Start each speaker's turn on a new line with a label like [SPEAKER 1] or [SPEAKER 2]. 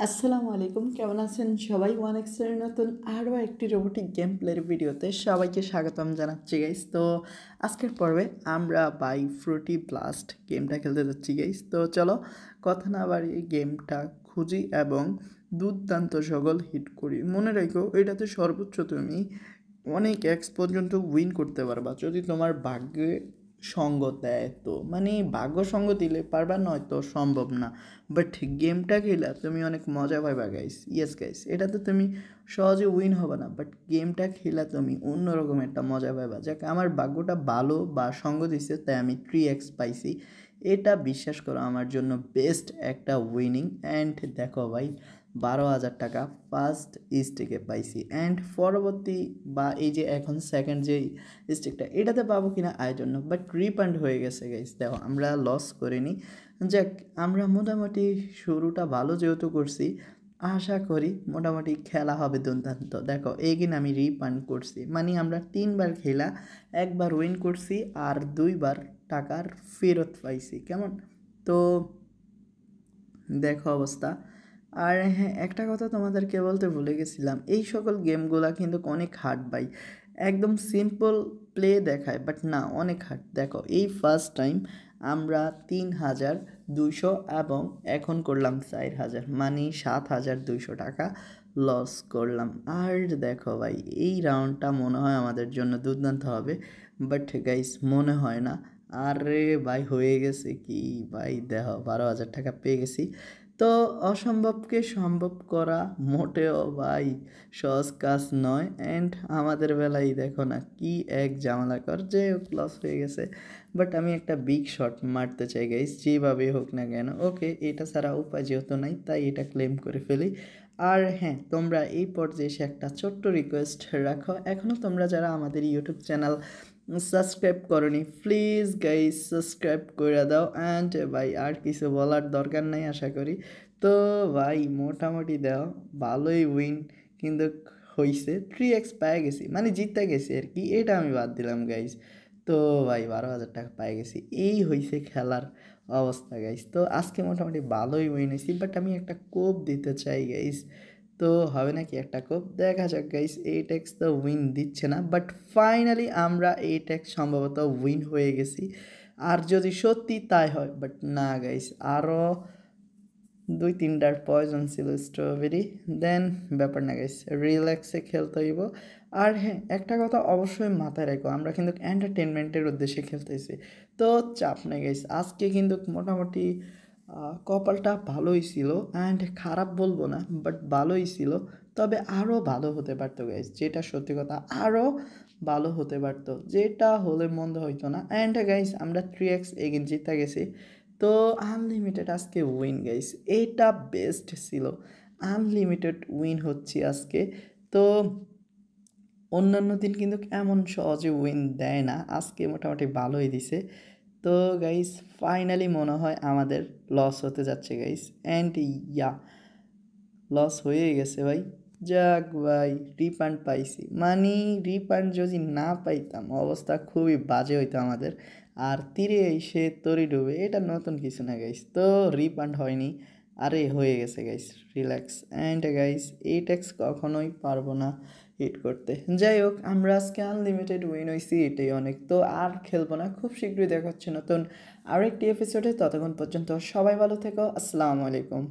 [SPEAKER 1] আসসালামু আলাইকুম, কেমন আছেন সবাই? ওয়ান এক্সের নতুন আরও একটি রোবোটিক গেম প্লের ভিডিওতে সবাইকে স্বাগতম জানাচ্ছি গাইস। তো আজকের পর্বে আমরা বাই ফ্রুটি ব্লাস্ট গেমটা খেলতে যাচ্ছি গাইস। তো চলো কথা না বাড়িয়ে গেমটা খুঁজি এবং দুর্দান্ত সকল হিট করি। মনে রেখো এটাতে সর্বোচ্চ তুমি অনেক এক্স পর্যন্ত উইন করতে পারবা যদি তোমার ভাগ্যে সঙ্গ দেয়। তো মানে ভাগ্য সঙ্গ দিলে পারবা, নয়তো সম্ভব না। বাট গেমটা খেলা তুমি অনেক মজা পাইবা গাইস। ইয়েস গাইস, এটাতে তুমি সহজে উইন হবে না, বাট গেমটা খেলা তুমি অন্যরকম একটা মজা পাইবা। যাকে আমার ভাগ্যটা ভালো বা সঙ্গ দিচ্ছে তাই আমি 3x পাইছি। এটা বিশ্বাস করো আমার জন্য বেস্ট একটা উইনিং। অ্যান্ড দেখো ভাই, 12,000 টাকা ফার্স্ট স্টেকে পাইছি। অ্যান্ড পরবর্তী বা এই যে এখন সেকেন্ড যে স্টেকটা এটাতে পাবো কিনা আয় জন্য, বাট রিফান্ড হয়ে গেছে গাইস। দেখো আমরা লস করিনি। যাক, আমরা মোটামুটি শুরুটা ভালো যেহেতু করছি, আশা করি মোটামুটি খেলা হবে দুর্দান্ত। দেখো এগিন আমি রিফান্ড করছি, মানে আমরা 3বার খেলা, একবার উইন করছি আর 2বার টাকার ফেরত পাইছি। কেমন? তো দেখো অবস্থা। আর হ্যাঁ, একটা কথা তোমাদেরকে বলতে ভুলে গেছিলাম, এই সকল গেমগুলা কিন্তু অনেক হার্ড ভাই। একদম সিম্পল প্লে দেখায়, বাট না, অনেক হার্ড। দেখো এই ফার্স্ট টাইম আমরা 3,200 এবং এখন করলাম 4,000, মানে 7,200 টাকা লস করলাম। আর দেখো ভাই, এই রাউন্ডটা মনে হয় আমাদের জন্য দুর্দান্ত হবে, বাট গাইস মনে হয় না। আরে ভাই, হয়ে গেছে কি ভাই, দেখো 12,000 টাকা পেয়ে গেছি। তো অসম্ভবকে সম্ভব করা মোটেও ভাই সহজ কাজ নয়। অ্যান্ড আমাদের বেলায় দেখো না কি এক ঝামেলাকর, যে লস হয়ে গেছে। বাট আমি একটা বিগ শট মারতে চাই গাইস, যেভাবে হোক না কেন। ওকে, এটা ছাড়া উপায় যেহেতু নাই তাই এটা ক্লেম করে ফেলি। আর হ্যাঁ, তোমরা এই পর্যায়ে এসে একটা ছোট্ট রিকোয়েস্ট রাখো, এখনও তোমরা যারা আমাদের ইউটিউব চ্যানেল সাবস্ক্রাইব করনি, প্লিজ গাইস সাবস্ক্রাইব করে দাও। অ্যান্ড ভাই আর কিছু বলার দরকার নাই আশা করি। তো ভাই মোটামুটি দাও ভালোই উইন কিন্তু হয়েছে, 3x পেয়ে গেছি, মানে জিততে গেছি আর কি, এটা আমি বাদ দিলাম গাইস। তো ভাই 12,000 টাকা পেয়ে গেছি, এই হয়েছে খেলার অবস্থা গাইস। তো আজকে মোটামুটি ভালোই উইন হয়েছি, বাট আমি একটা কোপ দিতে চাই গাইস। তো হবে নাকি একটা কোপ, দেখা যাক গাইস। 8x তো উইন দিচ্ছে না, বাট ফাইনালি আমরা 8x সম্ভবত উইন হয়ে গেছি। আর যদি সত্যি তাই হয়, বাট না গাইস, আরও 2-3টার পয়জন ছিল স্ট্রবেরি, দেন ব্যাপার না গাইস, রিল্যাক্সে খেলতে হইব। আর হ্যাঁ, একটা কথা অবশ্যই মাথায় রাখো, আমরা কিন্তু এন্টারটেনমেন্টের উদ্দেশ্যে খেলতেছি, তো চাপ নেই গাইস। আজকে কিন্তু মোটামুটি কপালটা ভালোই ছিল, অ্যান্ড খারাপ বলবো না, বাট ভালোই ছিল। তবে আরও ভালো হতে পারতো গাইস, যেটা সত্যি কথা, আরও ভালো হতে পারতো, যেটা হলে মন্দ হইতো না। অ্যান্ড গাইস আমরা 3x এগিয়ে জিতে গেছি। তো আনলিমিটেড আজকে উইন গাইস, এটা বেস্ট ছিল। আনলিমিটেড উইন হচ্ছে আজকে। তো অন্যান্য দিন কিন্তু এমন সহজে উইন দেয় না, আজকে মোটামুটি ভালোই দিছে। তো গাইস ফাইনালি মনে হয় আমাদের লস হতে যাচ্ছে গাইস। অ্যান্ড ইয়া, লস হয়ে গেছে ভাই। যাক ভাই, রিফান্ড পাইছি, মানে রিফান্ড যদি না পাইতাম অবস্থা খুবই বাজে হইতো আমাদের। আর তীরে এসে তরি ডুবে, এটা নতুন কিছু না গাইস। তো রিফান্ড হয়নি, আরে হয়ে গেছে guys, relax. And guys 8x কখনোই পারবো না হিট করতে। যাই হোক, আমরা আজকে আনলিমিটেড উইন হয়েছি, এটাই অনেক। তো আর খেলবো না, খুব শীঘ্রই দেখা হচ্ছে নতুন আরেকটি এপিসোডে। ততক্ষণ পর্যন্ত সবাই ভালো থেকো, আসসালামু আলাইকুম।